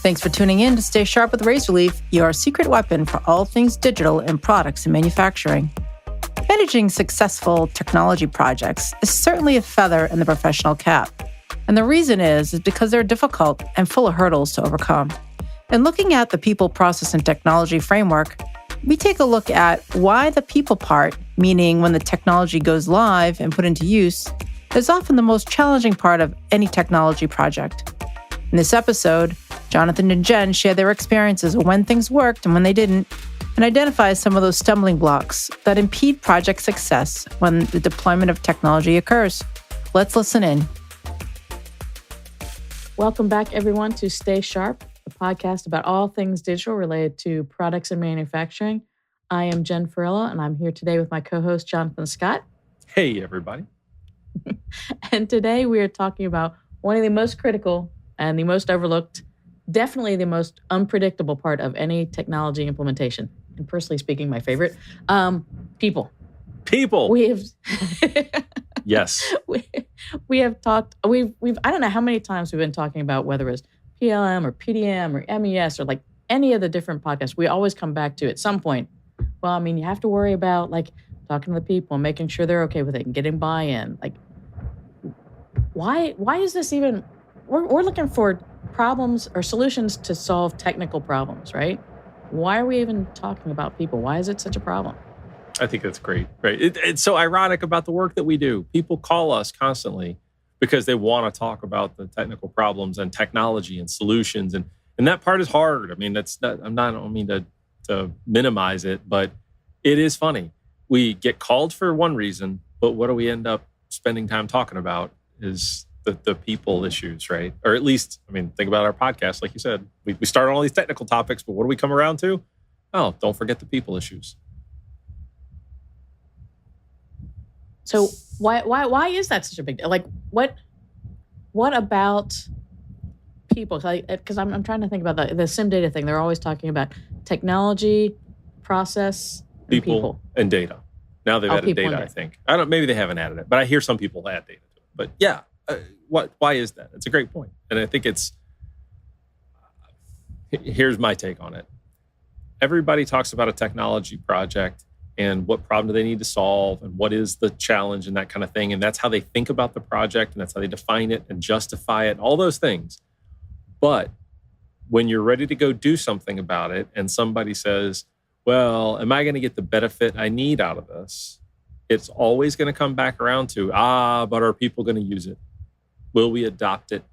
Thanks for tuning in to Stay Sharp with Razorleaf, your secret weapon for all things digital in products and manufacturing. Managing successful technology projects is certainly a feather in the professional cap. And the reason is because they're difficult and full of hurdles to overcome. In looking at the People, Process, and Technology framework, we take a look at why the people part, meaning when the technology goes live and put into use, is often the most challenging part of any technology project. In this episode, Jonathan and Jen share their experiences of when things worked and when they didn't, and identify some of those stumbling blocks that impede project success when the deployment of technology occurs. Let's listen in. Welcome back, everyone, to Stay Sharp, a podcast about all things digital related to products and manufacturing. I am Jen Farilla, and I'm here today with my co-host, Jonathan Scott. Hey, everybody. And today we are talking about one of the most critical and the most overlooked, definitely the most unpredictable part of any technology implementation. And personally speaking, my favorite, people. People. We have, yes. We have talked. We've. I don't know how many times we've been talking about whether it's PLM or PDM or MES or like any of the different podcasts. We always come back to at some point. Well, I mean, you have to worry about like talking to the people, making sure they're okay with it, and getting buy-in. Like, why is this even? We're looking for problems or solutions to solve technical problems, right? Why are we even talking about people? Why is it such a problem? I think that's great, right? It's so ironic about the work that we do. People call us constantly because they want to talk about the technical problems and technology and solutions. And that part is hard. I mean, that's not, I don't mean to minimize it, but it is funny. We get called for one reason, but what do we end up spending time talking about is the people issues, right? Or at least, I mean, think about our podcast. Like you said, we start on all these technical topics, but what do we come around to? Oh, don't forget the people issues. So why is that such a big deal? Like, what about people? Because I'm trying to think about the sim data thing. They're always talking about technology, process, and people. And data. Now they've added data, I think. I don't. Maybe they haven't added it, but I hear some people add data to it. But yeah. Why is that? It's a great point. And I think here's my take on it. Everybody talks about a technology project and what problem do they need to solve and what is the challenge and that kind of thing. And that's how they think about the project and that's how they define it and justify it, all those things. But when you're ready to go do something about it and somebody says, well, am I going to get the benefit I need out of this? It's always going to come back around to, but are people going to use it? Will we adopt it?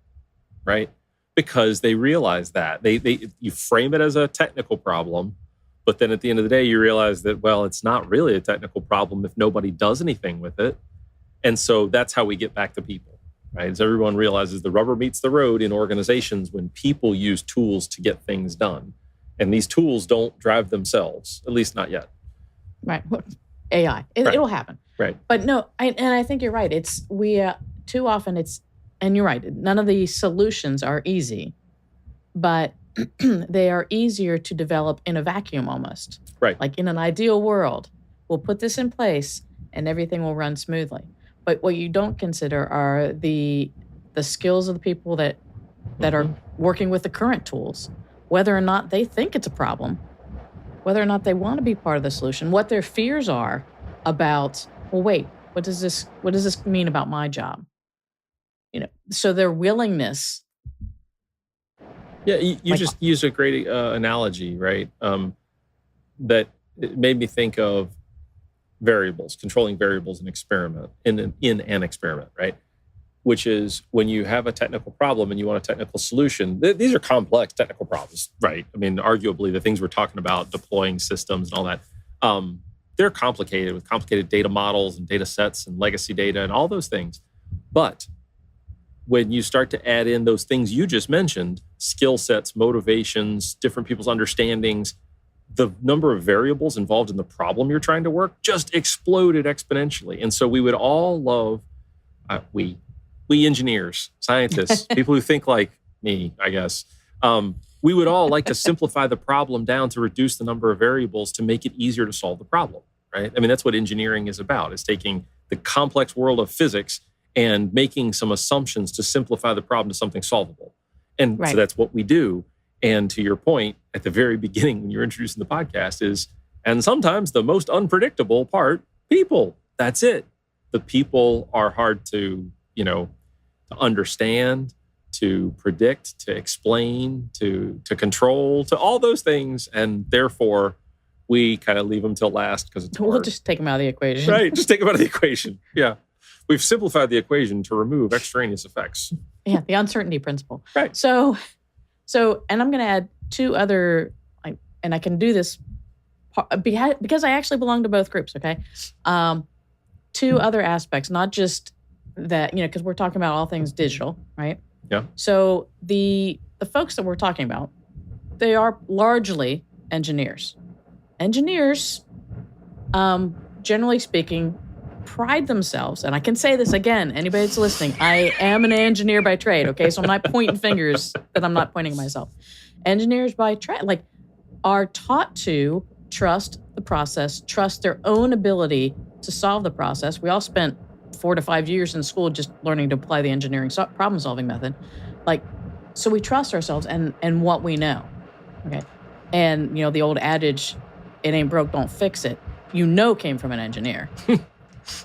Right? Because they realize that. You frame it as a technical problem, but then at the end of the day, you realize that, well, it's not really a technical problem if nobody does anything with it. And so that's how we get back to people, right? As everyone realizes the rubber meets the road in organizations when people use tools to get things done. And these tools don't drive themselves, at least not yet. Right. AI. It'll happen. Right. But no, I think you're right. Too often and you're right, none of the solutions are easy, but they are easier to develop in a vacuum almost. Right. Like in an ideal world, we'll put this in place and everything will run smoothly. But what you don't consider are the skills of the people that are working with the current tools, whether or not they think it's a problem, whether or not they want to be part of the solution, what their fears are about, well, wait, what does this mean about my job? So their willingness. Yeah, you just used a great analogy, right? That it made me think of variables, controlling variables in an experiment, right? Which is when you have a technical problem and you want a technical solution. These are complex technical problems, right? I mean, arguably the things we're talking about, deploying systems and all that, they're complicated with complicated data models and data sets and legacy data and all those things. But when you start to add in those things you just mentioned, skill sets, motivations, different people's understandings, the number of variables involved in the problem you're trying to work just exploded exponentially. And so we would all love, we engineers, scientists, people who think like me, I guess, we would all like to simplify the problem down to reduce the number of variables to make it easier to solve the problem, right? I mean, that's what engineering is about, is taking the complex world of physics and making some assumptions to simplify the problem to something solvable. And so that's what we do. And to your point, at the very beginning, when you're introducing the podcast is, and sometimes the most unpredictable part, people. That's it. The people are hard to, to understand, to predict, to explain, to control, to all those things. And therefore, we kind of leave them till last because it's hard. We'll just take them out of the equation. Right. Just take them out of the equation. Yeah. We've simplified the equation to remove extraneous effects. Yeah. The uncertainty principle. Right. So, and I'm going to add two other, and I can do this because I actually belong to both groups. Okay. Two other aspects, not just that, because we're talking about all things digital, right? Yeah. So the folks that we're talking about, they are largely engineers. Engineers, generally speaking, pride themselves, and I can say this again, anybody that's listening, I am an engineer by trade, okay? So I'm not pointing fingers that I'm not pointing at myself. Engineers by trade, are taught to trust the process, trust their own ability to solve the process. We all spent 4 to 5 years in school just learning to apply the engineering problem-solving method. So we trust ourselves and what we know, okay? And, the old adage, it ain't broke, don't fix it, came from an engineer.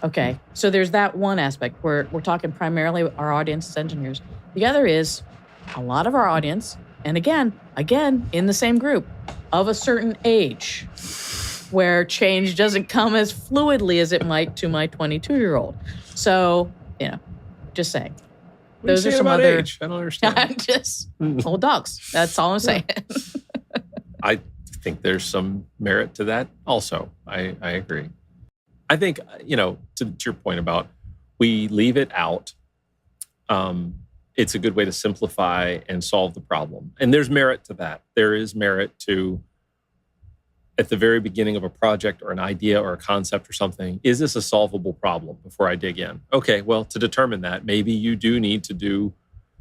Okay, so there's that one aspect where we're talking primarily our audience is engineers. The other is a lot of our audience, and again, in the same group, of a certain age, where change doesn't come as fluidly as it might to my 22-year-old. So, just saying. Those are some other age? I don't understand. Just old dogs. That's all I'm saying. I think there's some merit to that also. I agree. I think, to your point about we leave it out, it's a good way to simplify and solve the problem. And there's merit to that. There is merit to, at the very beginning of a project or an idea or a concept or something, is this a solvable problem before I dig in? Okay, well, to determine that, maybe you do need to do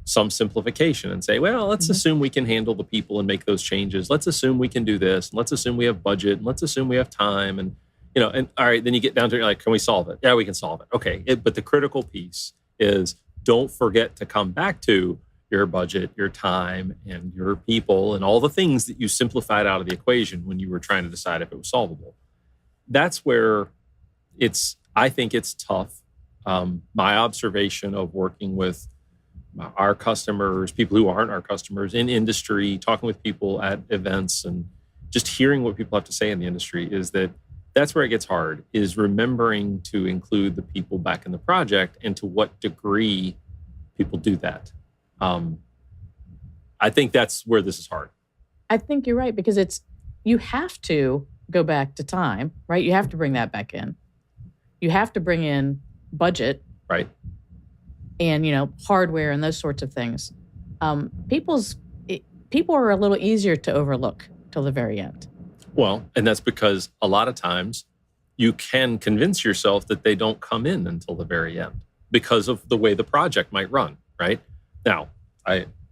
some simplification and say, well, let's assume we can handle the people and make those changes. Let's assume we can do this. And let's assume we have budget. And let's assume we have time. And and all right, then you get down to can we solve it? Yeah, we can solve it. Okay, but the critical piece is don't forget to come back to your budget, your time, and your people, and all the things that you simplified out of the equation when you were trying to decide if it was solvable. That's where I think it's tough. My observation of working with our customers, people who aren't our customers in industry, talking with people at events, and just hearing what people have to say in the industry is that's where it gets hard, is remembering to include the people back in the project and to what degree people do that. I think that's where this is hard. I think you're right, because you have to go back to time, right? You have to bring that back in. You have to bring in budget. Right. And, hardware and those sorts of things. People are a little easier to overlook till the very end. Well, and that's because a lot of times you can convince yourself that they don't come in until the very end because of the way the project might run, right? Now,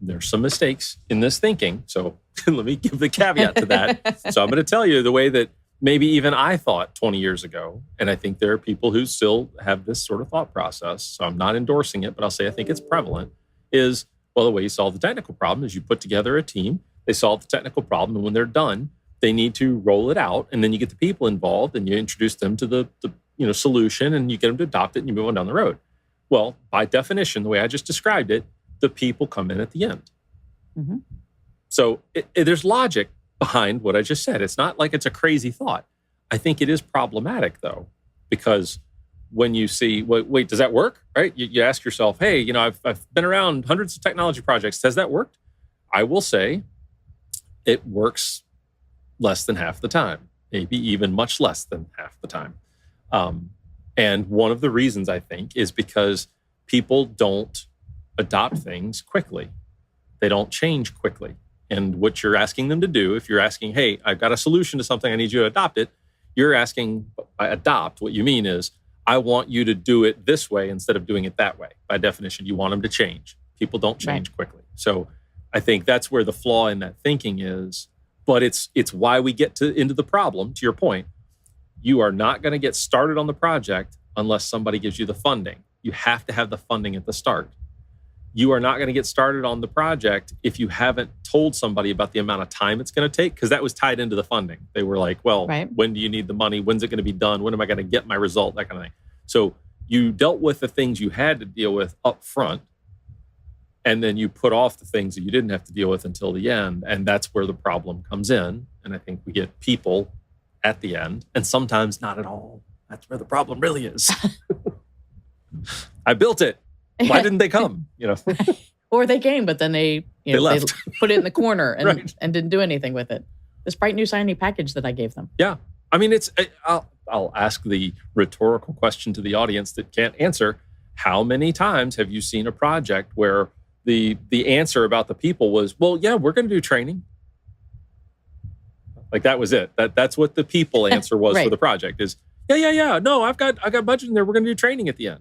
there's some mistakes in this thinking, so let me give the caveat to that. So I'm going to tell you the way that maybe even I thought 20 years ago, and I think there are people who still have this sort of thought process, so I'm not endorsing it, but I'll say I think it's prevalent, is, the way you solve the technical problem is you put together a team, they solve the technical problem, and when they're done, they need to roll it out, and then you get the people involved, and you introduce them to the solution, and you get them to adopt it, and you move on down the road. Well, by definition, the way I just described it, the people come in at the end. Mm-hmm. So there's logic behind what I just said. It's not like it's a crazy thought. I think it is problematic, though, because when you see, wait, does that work? Right? You ask yourself, hey, I've been around hundreds of technology projects. Has that worked? I will say it works less than half the time, maybe even much less than half the time. And one of the reasons, I think, is because people don't adopt things quickly. They don't change quickly. And what you're asking them to do, if you're asking, hey, I've got a solution to something, I need you to adopt it, you're asking, by adopt, what you mean is, I want you to do it this way instead of doing it that way. By definition, you want them to change. People don't change quickly. So I think that's where the flaw in that thinking is. But it's why we get into the problem, to your point. You are not going to get started on the project unless somebody gives you the funding. You have to have the funding at the start. you are not going to get started on the project if you haven't told somebody about the amount of time it's going to take, because that was tied into the funding. They were like, well, when do you need the money? When's it going to be done? When am I going to get my result? That kind of thing. So you dealt with the things you had to deal with up front, and then you put off the things that you didn't have to deal with until the end. And that's where the problem comes in. And I think we get people at the end, and sometimes not at all. That's where the problem really is. I built it. Why didn't they come? Or they came, but then they left. They put it in the corner and didn't do anything with it. This bright new shiny package that I gave them. Yeah. I mean, I'll ask the rhetorical question to the audience that can't answer. How many times have you seen a project where the answer about the people was, well, yeah, we're going to do training. Like that was it. That's what the people answer was for the project is, yeah. No, I've got budget in there. We're going to do training at the end.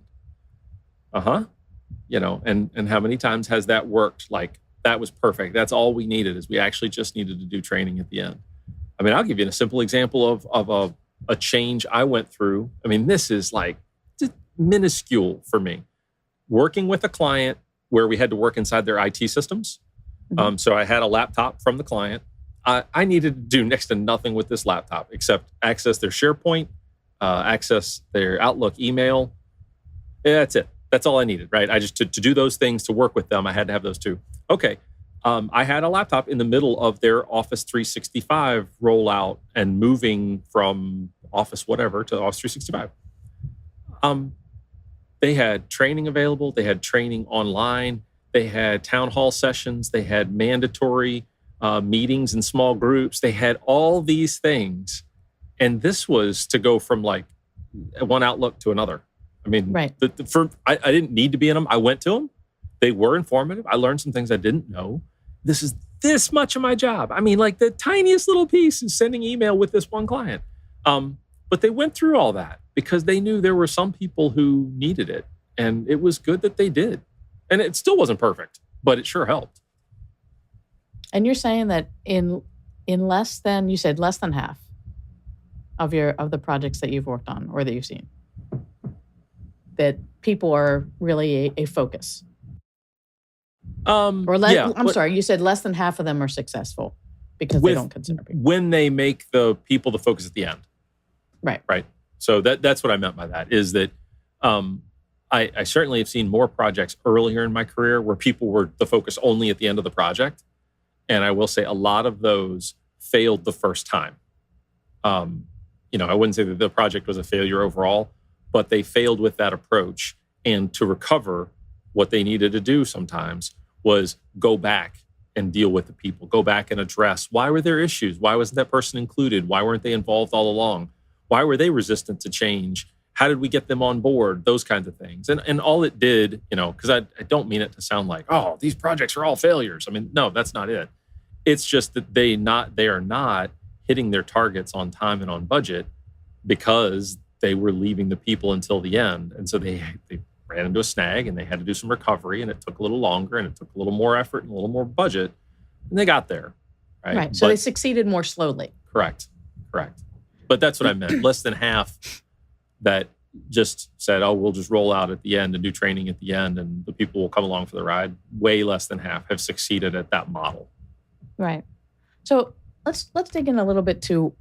And how many times has that worked? Like that was perfect. That's all we needed is we actually just needed to do training at the end. I mean, I'll give you a simple example of a change I went through. I mean, this is like just minuscule for me. Working with a client where we had to work inside their IT systems. Mm-hmm. So I had a laptop from the client. I needed to do next to nothing with this laptop except access their SharePoint, access their Outlook email. Yeah, that's it. That's all I needed, right? I just, to do those things, to work with them, I had to have those two. Okay. I had a laptop in the middle of their Office 365 rollout and moving from Office whatever to Office 365. They had training available. They had training online. They had town hall sessions. They had mandatory meetings in small groups. They had all these things. And this was to go from like one Outlook to another. I mean, I didn't need to be in them. I went to them. They were informative. I learned some things I didn't know. This is this much of my job. I mean, like the tiniest little piece is sending email with this one client. But they went through all that because they knew there were some people who needed it. And it was good that they did. And it still wasn't perfect, but it sure helped. And you're saying that in less than, you said less than half of the projects that you've worked on or that you've seen, that people are really a focus. Sorry, you said less than half of them are successcul because they don't consider people. When they make the people the focus at the end. Right. So that's what I meant by that, is that I certainly have seen more projects earlier in my career where people were the focus only at the end of the project. And I will say a lot of those failed the first time. I wouldn't say that the project was a failure overall, but they failed with that approach. And to recover, what they needed to do sometimes was go back and deal with the people, go back and address why were there issues? Why wasn't that person included? Why weren't they involved all along? Why were they resistant to change? How did we get them on board? Those kinds of things. And all it did, because I don't mean it to sound like, oh, these projects are all failures. I mean, no, that's not it. It's just that they are not hitting their targets on time and on budget because they were leaving the people until the end. And so they ran into a snag and they had to do some recovery, and it took a little longer and it took a little more effort and a little more budget, and they got there. Right. So they succeeded more slowly. Correct. But that's what I meant. Less than half that just said, oh, we'll just roll out at the end and do training at the end and the people will come along for the ride. Way less than half have succeeded at that model. Right. So let's dig in a little bit to,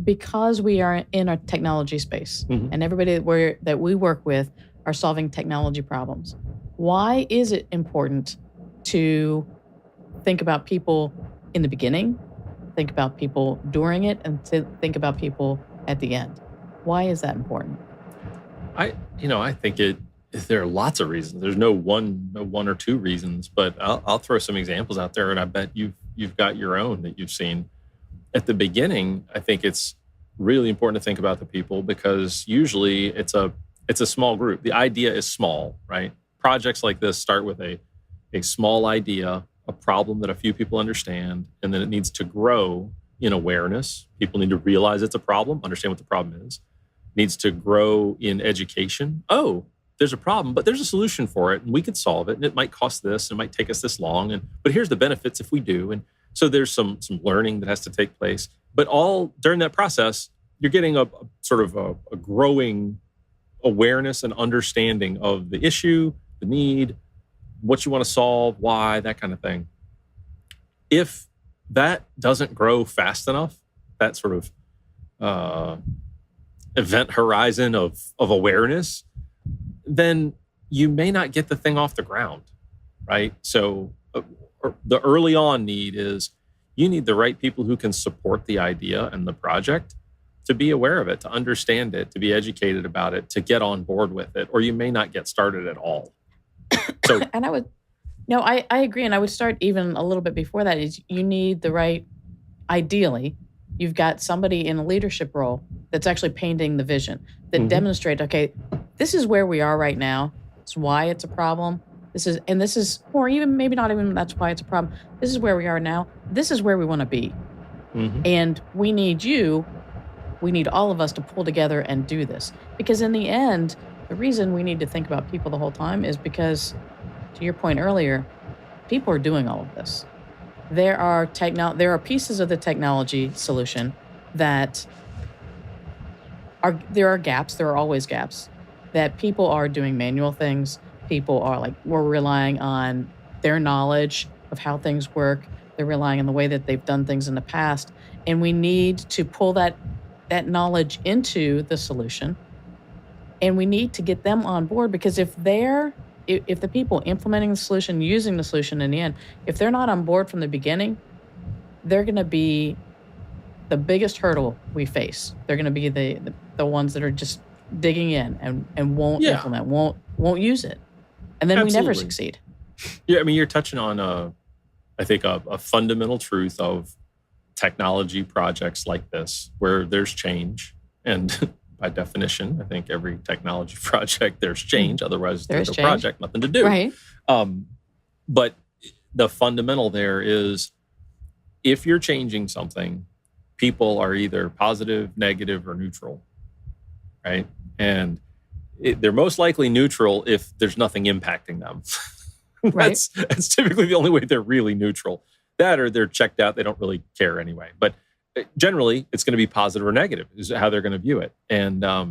because we are in a technology space, mm-hmm. and everybody that we work with are solving technology problems. Why is it important to think about people in the beginning, think about people during it, and to think about people at the end? Why is that important? I think there are lots of reasons. There's no one or two reasons, but I'll throw some examples out there, and I bet you've got your own that you've seen. At the beginning, I think it's really important to think about the people because usually it's a small group. The idea is small, right? Projects like this start with a small idea, a problem that a few people understand, and then it needs to grow in awareness. People need to realize it's a problem, understand what the problem is. It needs to grow in education. Oh, there's a problem, but there's a solution for it, and we could solve it, and it might cost this, and it might take us this long, but here's the benefits if we do. And so there's some learning that has to take place. But all during that process, you're getting a sort of a growing awareness and understanding of the issue, the need, what you want to solve, why, that kind of thing. If that doesn't grow fast enough, that sort of event horizon of awareness, then you may not get the thing off the ground, right? So the early on need is you need the right people who can support the idea and the project to be aware of it, to understand it, to be educated about it, to get on board with it, or you may not get started at all. So, and I agree. And I would start even a little bit before that is you need the right, ideally, you've got somebody in a leadership role that's actually painting the vision, that demonstrate, okay, this is where we are right now. It's why it's a problem. Or even maybe not even that's why it's a problem. This is where we are now. This is where we want to be. And we need all of us to pull together and do this. Because in the end, the reason we need to think about people the whole time is because, to your point earlier, people are doing all of this. There are pieces of the technology solution that there are gaps. There are always gaps that people are doing manual things. People are we're relying on their knowledge of how things work. They're relying on the way that they've done things in the past. And we need to pull that knowledge into the solution. And we need to get them on board, because if the people implementing the solution, using the solution in the end, if they're not on board from the beginning, they're going to be the biggest hurdle we face. They're going to be the ones that are just digging in and won't implement, won't use it. And then we never succeed. Yeah, I mean, you're touching on, I think, a fundamental truth of technology projects like this, where there's change. And by definition, I think every technology project, there's change. Otherwise, there's a project, nothing to do. Right. But the fundamental there is, if you're changing something, people are either positive, negative, or neutral, right? And they're most likely neutral if there's nothing impacting them. That's typically the only way they're really neutral. That, or they're checked out, they don't really care anyway. But generally, it's going to be positive or negative is how they're going to view it. And I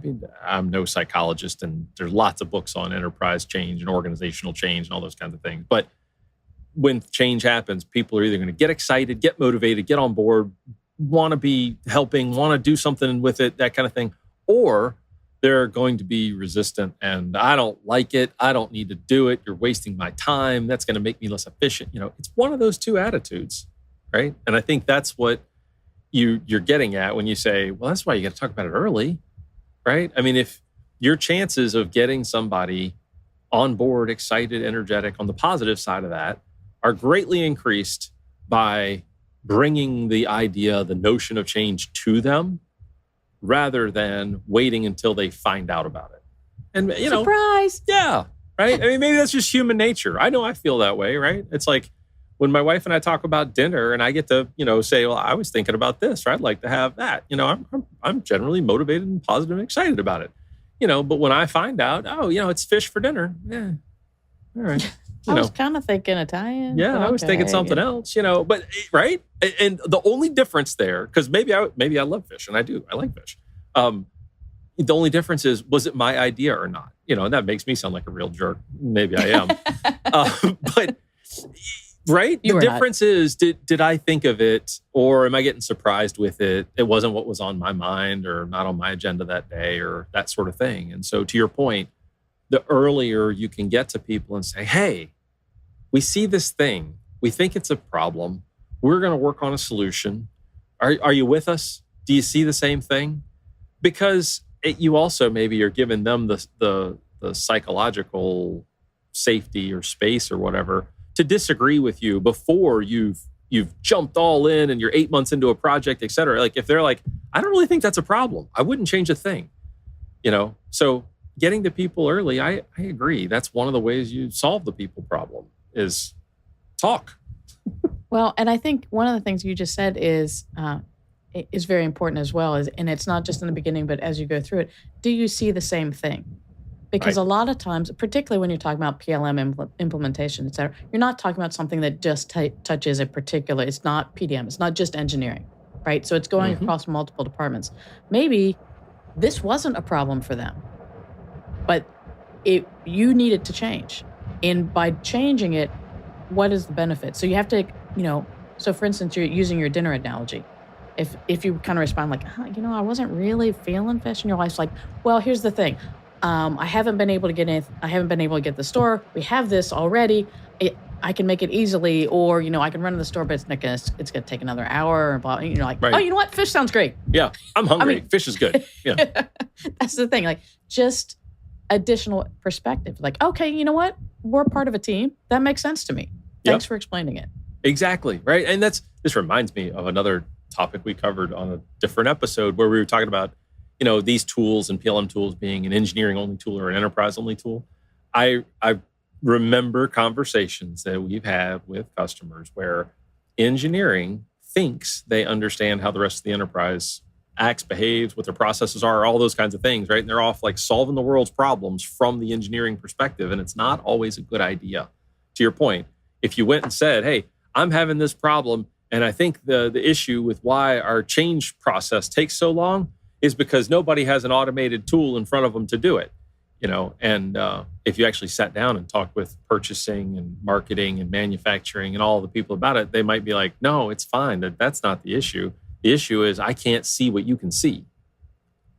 mean, I'm no psychologist, and there's lots of books on enterprise change and organizational change and all those kinds of things. But when change happens, people are either going to get excited, get motivated, get on board, want to be helping, want to do something with it, that kind of thing, or they're going to be resistant and I don't like it. I don't need to do it. You're wasting my time. That's going to make me less efficient. It's one of those two attitudes, right? And I think that's what you're getting at when you say, well, that's why you got to talk about it early, right? I mean, if your chances of getting somebody on board, excited, energetic, on the positive side of that, are greatly increased by bringing the idea, the notion of change to them, rather than waiting until they find out about it. And, surprise! Yeah, right? I mean, maybe that's just human nature. I know I feel that way, right? It's like when my wife and I talk about dinner and I get to, say, well, I was thinking about this, or I'd like to have that. I'm generally motivated and positive and excited about it. But when I find out, it's fish for dinner. Yeah, all right. I was kind of thinking Italian. Yeah, I was thinking something else, but right? And the only difference there, because maybe I love fish, and I do. I like fish. The only difference is, was it my idea or not? And that makes me sound like a real jerk. Maybe I am. But right? The difference is, did I think of it, or am I getting surprised with it? It wasn't what was on my mind or not on my agenda that day, or that sort of thing. And so, to your point, the earlier you can get to people and say, hey, we see this thing. We think it's a problem. We're going to work on a solution. Are you with us? Do you see the same thing? Because you also maybe are giving them the psychological safety or space or whatever to disagree with you before you've jumped all in and you're 8 months into a project, et cetera. Like if they're like, I don't really think that's a problem, I wouldn't change a thing. So getting to people early, I agree. That's one of the ways you solve the people problem is talk. Well, and I think one of the things you just said is very important as well. And it's not just in the beginning, but as you go through it, do you see the same thing? Because a lot of times, particularly when you're talking about PLM implementation, et cetera, you're not talking about something that just touches a particular, it's not PDM, it's not just engineering, right? So it's going across multiple departments. Maybe this wasn't a problem for them, but you needed to change. And by changing it, what is the benefit? So you have to, so for instance, you're using your dinner analogy. If you kind of respond like, I wasn't really feeling fish in your life's like, well, here's the thing. I haven't been able to get in. I haven't been able to get the store. We have this already. I can make it easily, or I can run to the store, but it's gonna take another hour. And blah. Like, Right. oh, you know what? Fish sounds great. Yeah, I'm hungry. Fish is good. Yeah, That's the thing. Like, just additional perspective. Like, okay, you know what? We're part of a team. That makes sense to me. Thanks for explaining it. exactly. Right, and this reminds me of another topic we covered on a different episode where we were talking about these tools and PLM tools being an engineering only tool or an enterprise only tool. I remember conversations that we've had with customers where engineering thinks they understand how the rest of the enterprise acts, behaves, what their processes are, all those kinds of things, right? And they're off like solving the world's problems from the engineering perspective. And it's not always a good idea. To your point, if you went and said, hey, I'm having this problem, and I think the issue with why our change process takes so long is because nobody has an automated tool in front of them to do it. And if you actually sat down and talked with purchasing and marketing and manufacturing and all the people about it, they might be like, no, it's fine. That's not the issue. The issue is I can't see what you can see.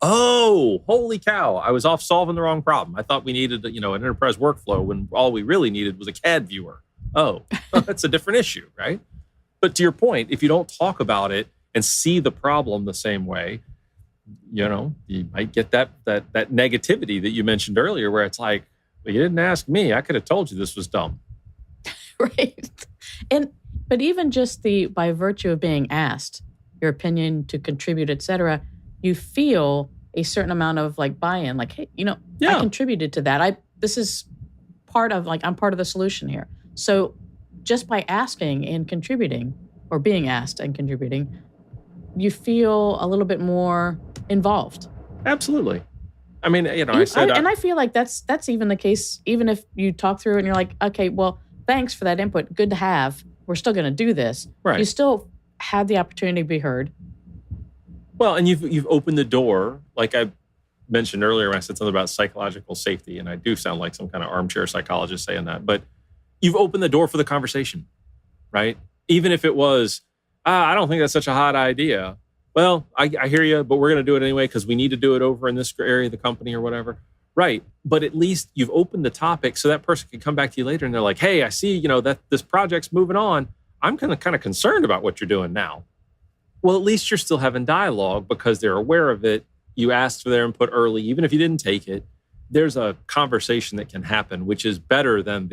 Oh, holy cow. I was off solving the wrong problem. I thought we needed, an enterprise workflow when all we really needed was a CAD viewer. Oh, that's a different issue, right? But to your point, if you don't talk about it and see the problem the same way, you might get that negativity that you mentioned earlier, where it's like, well, you didn't ask me. I could have told you this was dumb. Right. But even just by virtue of being asked your opinion, to contribute, et cetera, you feel a certain amount of like buy-in, like, hey, I contributed to that. This is part of I'm part of the solution here. So just by asking and contributing, or being asked and contributing, you feel a little bit more involved. Absolutely. I mean, I said, I feel like that's even the case. Even if you talk through it and you're like, okay, well, thanks for that input. Good to have. We're still going to do this. Right. You still had the opportunity to be heard. Well, and you've opened the door, like I mentioned earlier when I said something about psychological safety, and I do sound like some kind of armchair psychologist saying that, but you've opened the door for the conversation, right? Even if it was, I don't think that's such a hot idea. Well, I hear you, but we're going to do it anyway because we need to do it over in this area of the company or whatever. Right. But at least you've opened the topic so that person can come back to you later and they're like, hey, I see, that this project's moving on. I'm kind of concerned about what you're doing now. Well, at least you're still having dialogue because they're aware of it. You asked for their input early, even if you didn't take it. There's a conversation that can happen, which is better than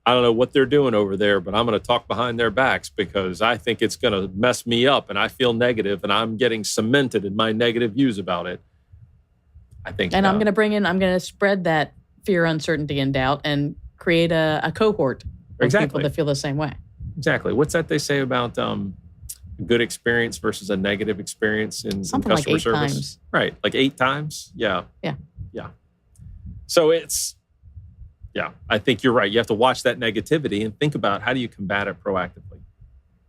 I don't know what they're doing over there, but I'm going to talk behind their backs because I think it's going to mess me up and I feel negative and I'm getting cemented in my negative views about it. I think. And I'm going to spread that fear, uncertainty, and doubt and create a cohort of people that feel the same way. Exactly. What's that they say about a good experience versus a negative experience in customer like 8 service? Times. Right. Like 8 times. Yeah. Yeah. So I think you're right. You have to watch that negativity and think about how do you combat it proactively.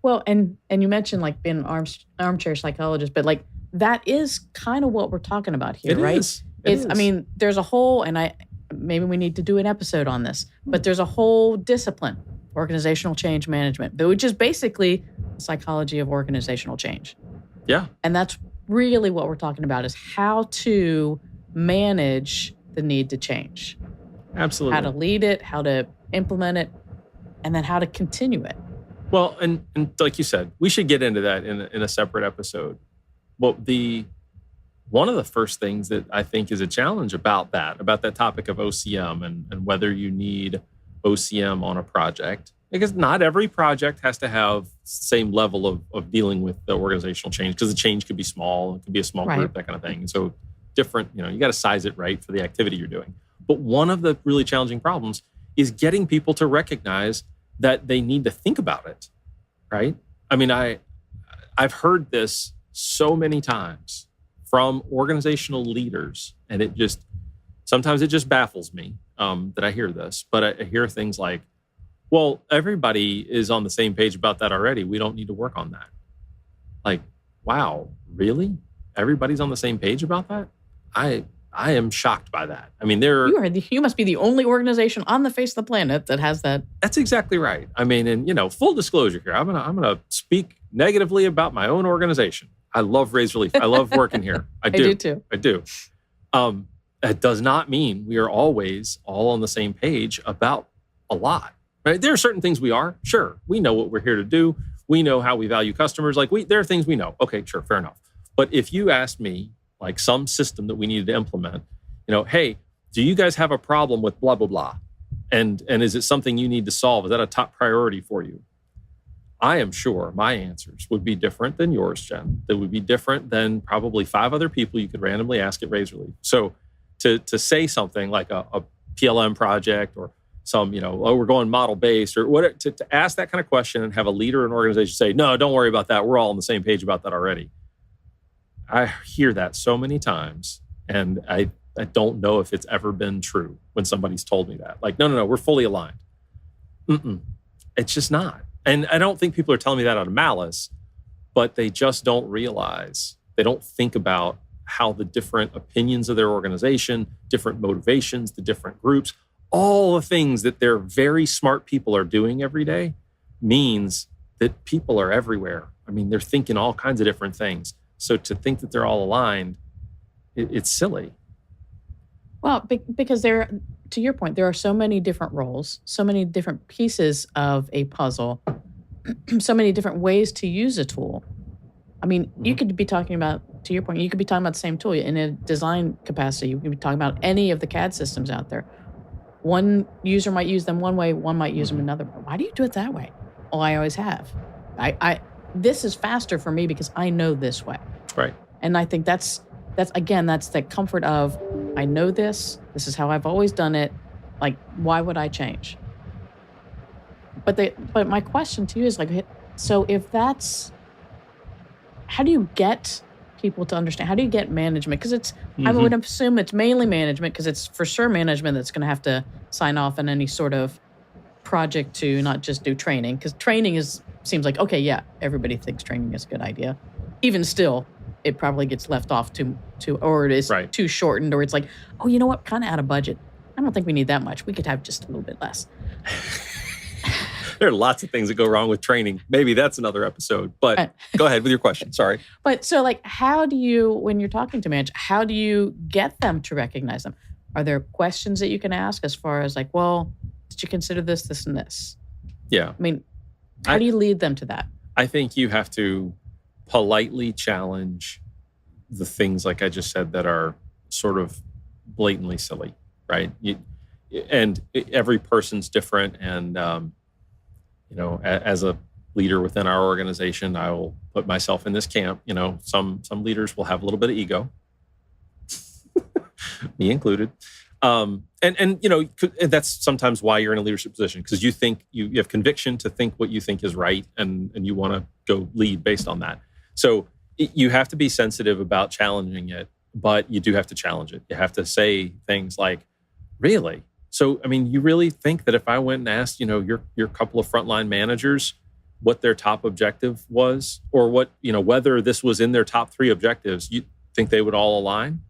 Well, and you mentioned like being an armchair psychologist, but like that is kind of what we're talking about here, right? It is. I mean, there's a whole, and maybe we need to do an episode on this, but there's a whole discipline, organizational change management, which is basically the psychology of organizational change. Yeah. And that's really what we're talking about, is how to manage the need to change. Absolutely. How to lead it, how to implement it, and then how to continue it. Well, and like you said, we should get into that in a separate episode. Well, one of the first things that I think is a challenge about that topic of OCM and whether you need OCM on a project, because not every project has to have the same level of dealing with the organizational change, because the change could be small, it could be a small group, that kind of thing. And so different, you got to size it right for the activity you're doing. But one of the really challenging problems is getting people to recognize that they need to think about it, right? I mean, I've heard this so many times from organizational leaders, and sometimes it just baffles me that I hear this, but I hear things like, well, everybody is on the same page about that already. We don't need to work on that. Like, wow, really? Everybody's on the same page about that? I I am shocked by that. I mean, you must be the only organization on the face of the planet that has that. That's exactly right. I mean, and full disclosure here, I'm gonna speak negatively about my own organization. I love Razorleaf. I love working here. I do too. I do. That does not mean we are always all on the same page about a lot. Right? There are certain things we are. Sure, we know what we're here to do. We know how we value customers. There are things we know. Okay, sure, fair enough. But if you asked me, like some system that we needed to implement, hey, do you guys have a problem with blah, blah, blah? And is it something you need to solve? Is that a top priority for you? I am sure my answers would be different than yours, Jen. They would be different than probably 5 other people you could randomly ask at Razorleaf. So to say something like a PLM project or some, we're going model-based or what, to ask that kind of question and have a leader in an organization say, no, don't worry about that. We're all on the same page about that already. I hear that so many times, and I don't know if it's ever been true when somebody's told me that. Like, no, we're fully aligned. It's just not. And I don't think people are telling me that out of malice, but they just don't realize, they don't think about how the different opinions of their organization, different motivations, the different groups, all the things that their very smart people are doing every day means that people are everywhere. I mean, they're thinking all kinds of different things. So to think that they're all aligned, it's silly. Well, because to your point, there are so many different roles, so many different pieces of a puzzle, so many different ways to use a tool. I mean, you could be talking about, to your point, you could be talking about the same tool in a design capacity. You could be talking about any of the CAD systems out there. One user might use them one way, one might use them another. Why do you do it that way? Well, I always have. This is faster for me because I know this way. Right. And I think that's the comfort of, I know this is how I've always done it. Like, why would I change? But my question to you is like, so if that's, how do you get people to understand? How do you get management? Because it's, I would assume it's mainly management, because it's for sure management that's going to have to sign off on any sort of project to not just do training, because training seems like, okay, yeah, everybody thinks training is a good idea. Even still, it probably gets left off or it is too shortened, or it's like, oh, you know what, kind of out of budget. I don't think we need that much. We could have just a little bit less. There are lots of things that go wrong with training. Maybe that's another episode, but go ahead with your question. Sorry. But so like, how do you, when you're talking to managers, how do you get them to recognize them? Are there questions that you can ask as far as like, well, did you consider this, this, and this? Yeah. I mean, how do you lead them to that? I think you have to politely challenge the things, like I just said, that are sort of blatantly silly, right? And every person's different. And, as a leader within our organization, I will put myself in this camp. Some leaders will have a little bit of ego, me included. And that's sometimes why you're in a leadership position, because you think you have conviction to think what you think is right, and you want to go lead based on that. So you have to be sensitive about challenging it, but you do have to challenge it. You have to say things like, really? So, I mean, you really think that if I went and asked, your couple of frontline managers what their top objective was, or what, whether this was in their top 3 objectives, you think they would all align?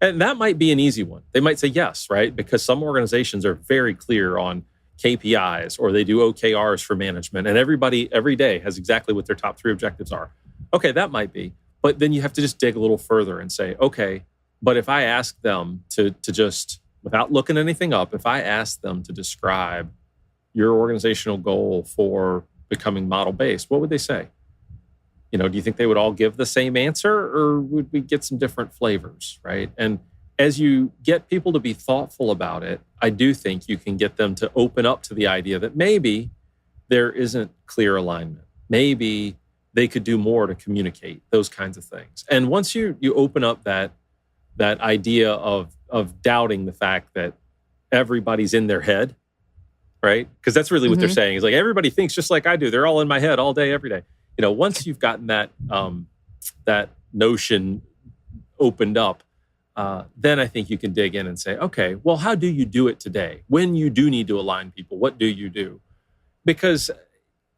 And that might be an easy one. They might say yes, right? Because some organizations are very clear on KPIs, or they do OKRs for management, and everybody every day has exactly what their top 3 objectives are. Okay, that might be. But then you have to just dig a little further and say, okay, but if I ask them to just, without looking anything up, if I ask them to describe your organizational goal for becoming model-based, what would they say? Do you think they would all give the same answer, or would we get some different flavors, right? And as you get people to be thoughtful about it, I do think you can get them to open up to the idea that maybe there isn't clear alignment. Maybe they could do more to communicate, those kinds of things. And once you open up that idea of doubting the fact that everybody's in their head, right? Because that's really what they're saying. Is like, everybody thinks just like I do. They're all in my head all day, every day. Once you've gotten that notion opened up, then I think you can dig in and say, okay, well, how do you do it today? When you do need to align people, what do you do? Because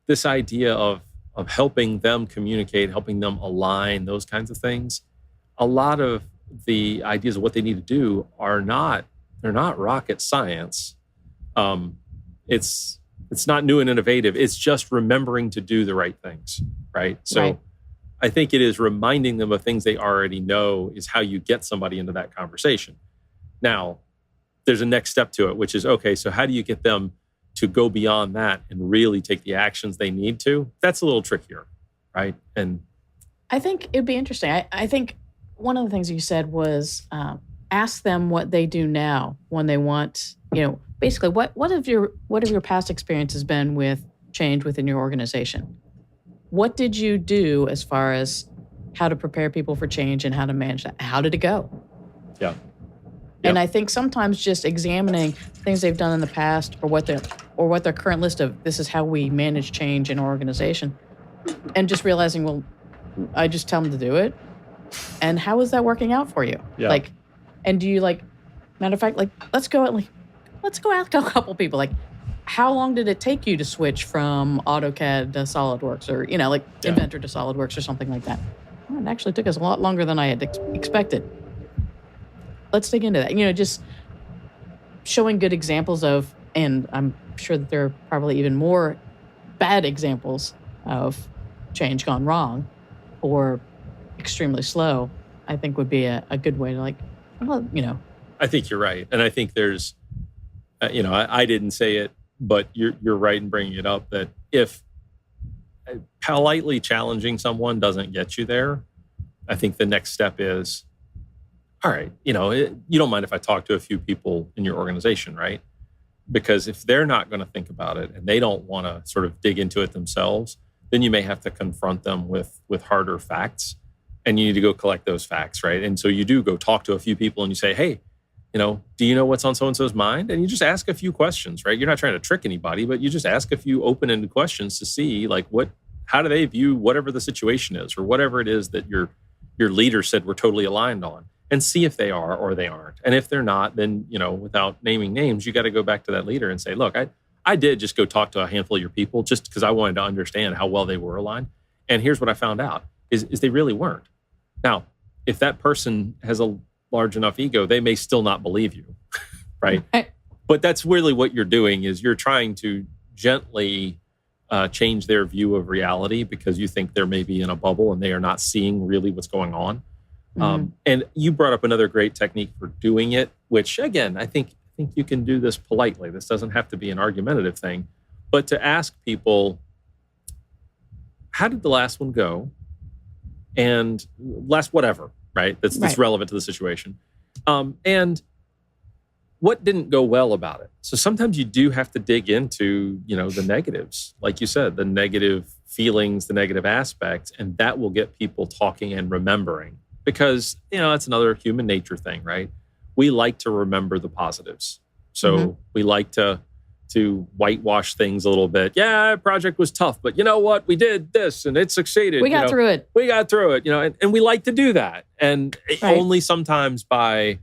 this idea of helping them communicate, helping them align, those kinds of things, a lot of the ideas of what they need to do they're not rocket science. It's not new and innovative. It's just remembering to do the right things, right? So Right. I think it is reminding them of things they already know is how you get somebody into that conversation. Now, there's a next step to it, which is, okay, so how do you get them to go beyond that and really take the actions they need to? That's a little trickier, right? And I think it'd be interesting. I think one of the things you said was ask them what they do now when they want, basically what have your past experiences been with change within your organization? What did you do as far as how to prepare people for change and how to manage that? How did it go? yeah. And I think sometimes just examining things they've done in the past or what their current list of this is how we manage change in our organization, and just realizing, well, I just tell them to do it, and how is that working out for you? Yeah. And do you matter of fact, let's go ask a couple people how long did it take you to switch from AutoCAD to SolidWorks or Inventor to SolidWorks or something like that? Well, it actually took us a lot longer than I had expected. Let's dig into that. Just showing good examples of, and I'm sure that there are probably even more bad examples of change gone wrong or extremely slow, I think would be a good way to I think you're right. And I think there's, I didn't say it, but you're right in bringing it up that if politely challenging someone doesn't get you there, I think the next step is, all right, you don't mind if I talk to a few people in your organization, right? Because if they're not going to think about it and they don't want to sort of dig into it themselves, then you may have to confront them with harder facts, and you need to go collect those facts, right? And so you do go talk to a few people and you say, hey, do you know what's on so-and-so's mind? And you just ask a few questions, right? You're not trying to trick anybody, but you just ask a few open-ended questions to see how do they view whatever the situation is or whatever it is that your leader said we're totally aligned on, and see if they are or they aren't. And if they're not, then, without naming names, you got to go back to that leader and say, look, I did just go talk to a handful of your people just because I wanted to understand how well they were aligned. And here's what I found out is they really weren't. Now, if that person has a large enough ego, they may still not believe you, right? But that's really what you're doing is you're trying to gently change their view of reality because you think they're maybe in a bubble and they are not seeing really what's going on. Mm-hmm. And you brought up another great technique for doing it, which again, I think you can do this politely. This doesn't have to be an argumentative thing, but to ask people, how did the last one go? And last whatever, right? That's relevant to the situation. And what didn't go well about it? So sometimes you do have to dig into, the negatives, like you said, the negative feelings, the negative aspects, and that will get people talking and remembering. Because, that's another human nature thing, right? We like to remember the positives. So we like to whitewash things a little bit. Yeah, project was tough, but you know what? We did this and it succeeded. We got through it. We got through it, and we like to do that. And only sometimes by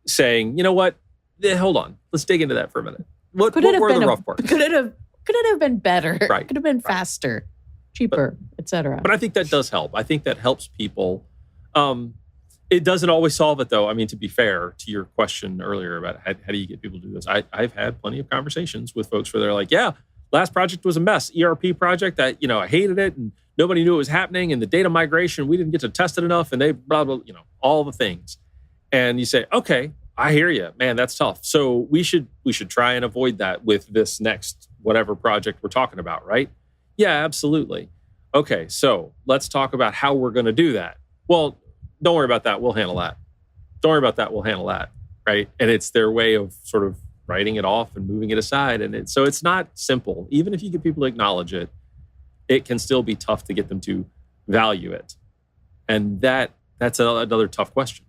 saying, you know what? Hold on. Let's dig into that for a minute. What were the rough parts? Could it have been better? Right. Could have been faster, cheaper, etc. But I think that does help. I think that helps people. It doesn't always solve it, though. I mean, to be fair to your question earlier about how do you get people to do this, I've had plenty of conversations with folks where they're like, yeah, last project was a mess. ERP project, I hated it and nobody knew it was happening. And the data migration, we didn't get to test it enough and they blah, blah, all the things. And you say, okay, I hear you, man, that's tough. So we should try and avoid that with this next whatever project we're talking about, right? Yeah, absolutely. Okay, so let's talk about how we're going to do that. Well, don't worry about that. We'll handle that. Don't worry about that. We'll handle that. Right. And it's their way of sort of writing it off and moving it aside. And so it's not simple. Even if you get people to acknowledge it, it can still be tough to get them to value it. And that's another tough question.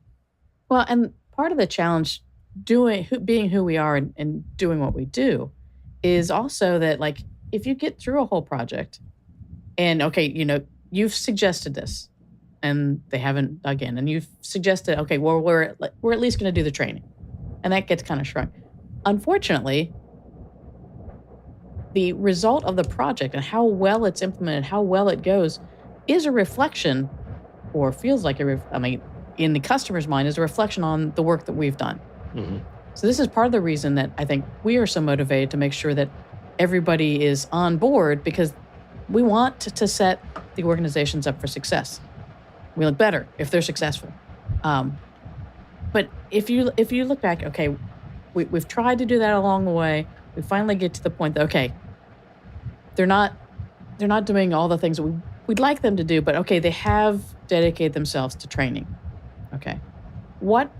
Well, and part of the challenge being who we are and doing what we do is also that if you get through a whole project and you've suggested this, and they haven't again, and you've suggested, okay, well, we're at least going to do the training, and that gets kind of shrunk. Unfortunately, the result of the project and how well it's implemented, how well it goes, is a reflection, or feels like in the customer's mind is a reflection on the work that we've done. Mm-hmm. So this is part of the reason that I think we are so motivated to make sure that everybody is on board, because we want to set the organizations up for success. We look better if they're successful. But if you look back, okay, we've tried to do that along the way. We finally get to the point that, okay, they're not doing all the things that we'd like them to do, but okay, they have dedicated themselves to training. Okay. What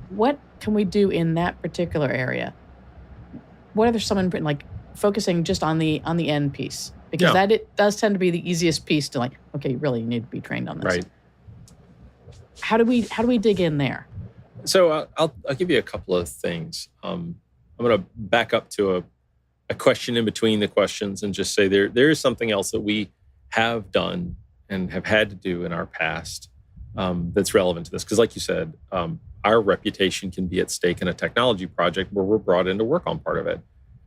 can we do in that particular area? What are some, like, focusing just on the end piece? Because that it does tend to be the easiest piece to, like, okay, really, you need to be trained on this. Right. How do we dig in there? So I'll give you a couple of things. I'm going to back up to a question in between the questions and just say there is something else that we have done and have had to do in our past that's relevant to this. Because like you said, our reputation can be at stake in a technology project where we're brought in to work on part of it.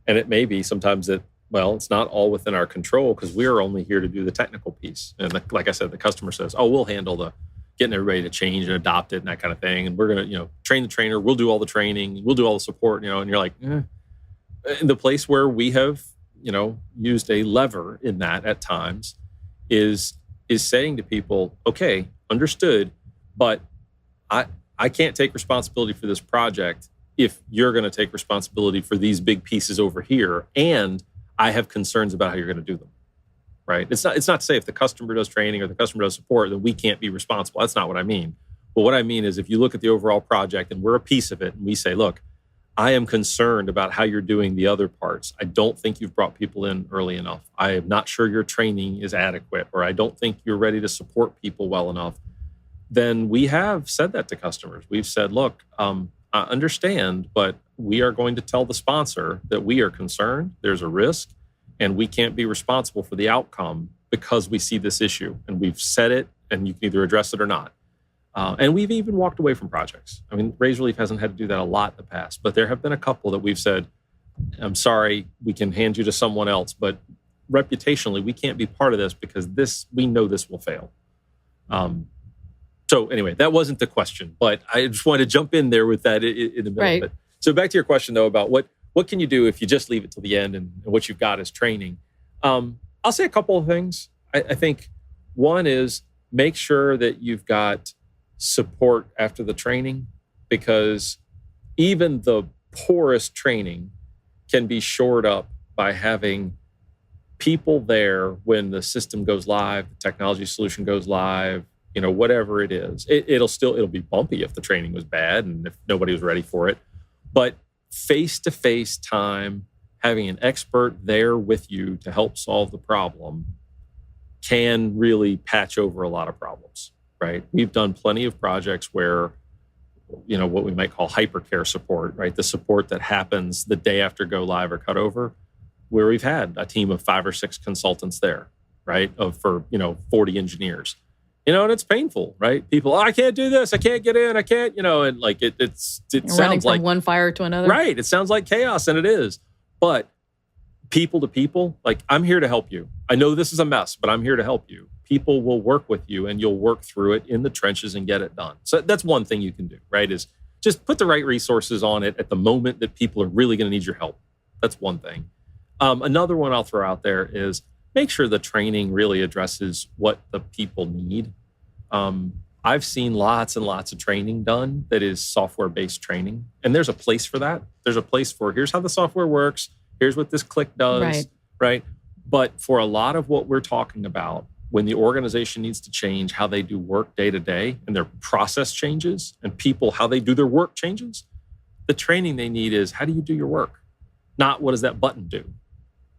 And it may be sometimes that, well, it's not all within our control because we are only here to do the technical piece. And like I said, the customer says, oh, we'll handle the getting everybody to change and adopt it and that kind of thing. And we're going to, train the trainer. We'll do all the training. We'll do all the support, and you're like, In the place where we have, used a lever in that at times is saying to people, okay, understood, but I can't take responsibility for this project if you're going to take responsibility for these big pieces over here. And I have concerns about how you're going to do them. Right? It's not to say if the customer does training or the customer does support, then we can't be responsible. That's not what I mean. But what I mean is if you look at the overall project and we're a piece of it and we say, look, I am concerned about how you're doing the other parts. I don't think you've brought people in early enough. I am not sure your training is adequate, or I don't think you're ready to support people well enough. Then we have said that to customers. We've said, look, I understand, but we are going to tell the sponsor that we are concerned. There's a risk. And we can't be responsible for the outcome because we see this issue. And we've said it, and you can either address it or not. And we've even walked away from projects. I mean, Razorleaf hasn't had to do that a lot in the past, but there have been a couple that we've said, I'm sorry, we can hand you to someone else, but reputationally, we can't be part of this because we know this will fail. So anyway, that wasn't the question, but I just wanted to jump in there with that in the middle. Right. But, so back to your question, though, about what can you do if you just leave it till the end and what you've got is training? I'll say a couple of things. I think one is make sure that you've got support after the training, because even the poorest training can be shored up by having people there when the system goes live, the technology solution goes live, whatever it is. It'll be bumpy if the training was bad and if nobody was ready for it. But face-to-face time, having an expert there with you to help solve the problem can really patch over a lot of problems, right? We've done plenty of projects where, what we might call hypercare support, right? The support that happens the day after go live or cut over, where we've had a team of 5 or 6 consultants there, right? For 40 engineers. And it's painful, right? People, I can't do this. I can't get in. I can't, and like it sounds running from like one fire to another. Right. It sounds like chaos, and it is. But people to people, like, I'm here to help you. I know this is a mess, but I'm here to help you. People will work with you and you'll work through it in the trenches and get it done. So that's one thing you can do, right? Is just put the right resources on it at the moment that people are really going to need your help. That's one thing. Another one I'll throw out there is make sure the training really addresses what the people need. I've seen lots and lots of training done that is software-based training. And there's a place for that. There's a place for, here's how the software works. Here's what this click does, right? But for a lot of what we're talking about, when the organization needs to change how they do work day to day and their process changes and people, how they do their work changes, the training they need is, how do you do your work? Not what does that button do,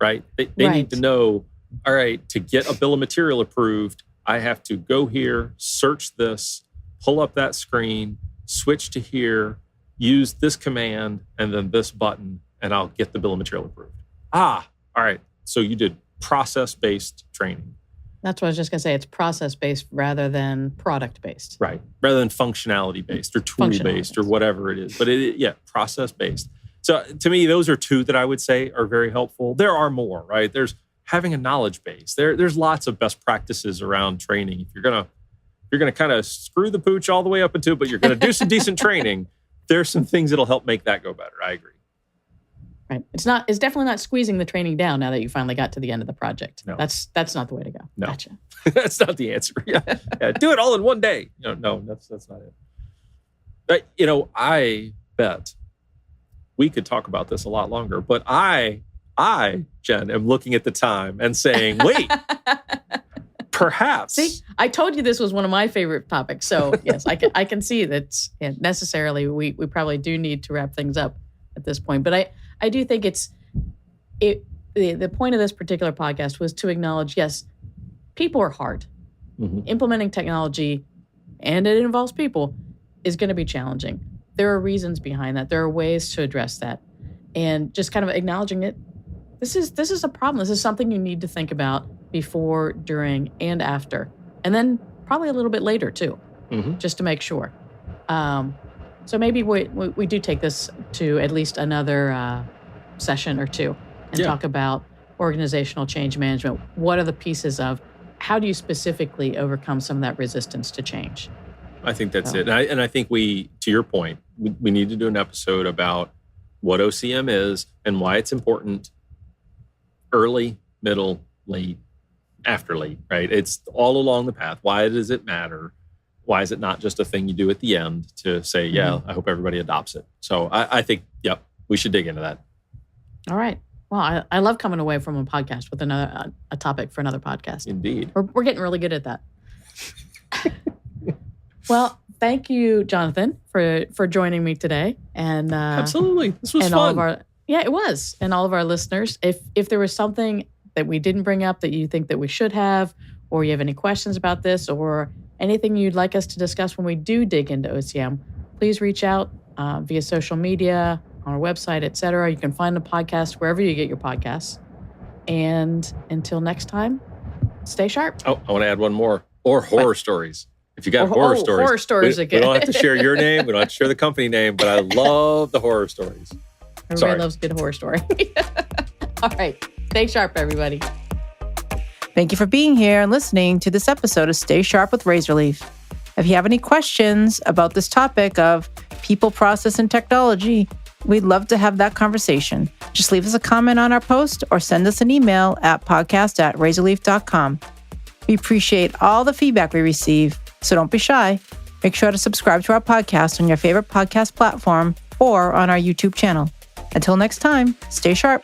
right? They need to know, all right, to get a bill of material approved, I have to go here, search this, pull up that screen, switch to here, use this command, and then this button, and I'll get the bill of material approved. All right. So you did process-based training. That's what I was just going to say. It's process-based rather than product-based. Right. Rather than functionality-based or tool-based or whatever it is. But process-based. So to me, those are two that I would say are very helpful. There are more, right? There's having a knowledge base. There's lots of best practices around training. If you're you're going to kind of screw the pooch all the way up into it, but you're going to do some decent training. There's some things that'll help make that go better. I agree. Right. It's definitely not squeezing the training down now that you finally got to the end of the project. No. That's not the way to go. No. Gotcha. That's not the answer. Yeah. Do it all in one day. No, that's not it. But, I bet we could talk about this a lot longer, but I, Jen, am looking at the time and saying, wait, perhaps. See, I told you this was one of my favorite topics. So yes, I can see that necessarily we probably do need to wrap things up at this point. But I do think the point of this particular podcast was to acknowledge, yes, people are hard. Mm-hmm. Implementing technology, and it involves people, is going to be challenging. There are reasons behind that. There are ways to address that. And just kind of acknowledging it, this is a problem. This is something you need to think about before, during, and after. And then probably a little bit later too, mm-hmm. just to make sure. So maybe we do take this to at least another session or two and talk about organizational change management. What are the pieces of, how do you specifically overcome some of that resistance to change? I think that's it. And I think to your point, we need to do an episode about what OCM is and why it's important early, middle, late, after late, right? It's all along the path. Why does it matter? Why is it not just a thing you do at the end to say, I hope everybody adopts it? So I think, we should dig into that. All right. Well, I love coming away from a podcast with another a topic for another podcast. Indeed. We're getting really good at that. Well, thank you, Jonathan, for joining me today. And absolutely, this was fun. All of our, it was. And all of our listeners, if there was something that we didn't bring up that you think that we should have, or you have any questions about this, or anything you'd like us to discuss when we do dig into OCM, please reach out via social media, on our website, etc. You can find the podcast wherever you get your podcasts. And until next time, stay sharp. Oh, I want to add one more. Or horror stories. If you got horror stories again. We don't have to share your name. We don't have to share the company name, but I love the horror stories. Everybody loves a good horror story. All right. Stay sharp, everybody. Thank you for being here and listening to this episode of Stay Sharp with Razorleaf. If you have any questions about this topic of people, process, and technology, we'd love to have that conversation. Just leave us a comment on our post or send us an email at podcast@razorleaf.com. We appreciate all the feedback we receive, so don't be shy. Make sure to subscribe to our podcast on your favorite podcast platform or on our YouTube channel. Until next time, stay sharp.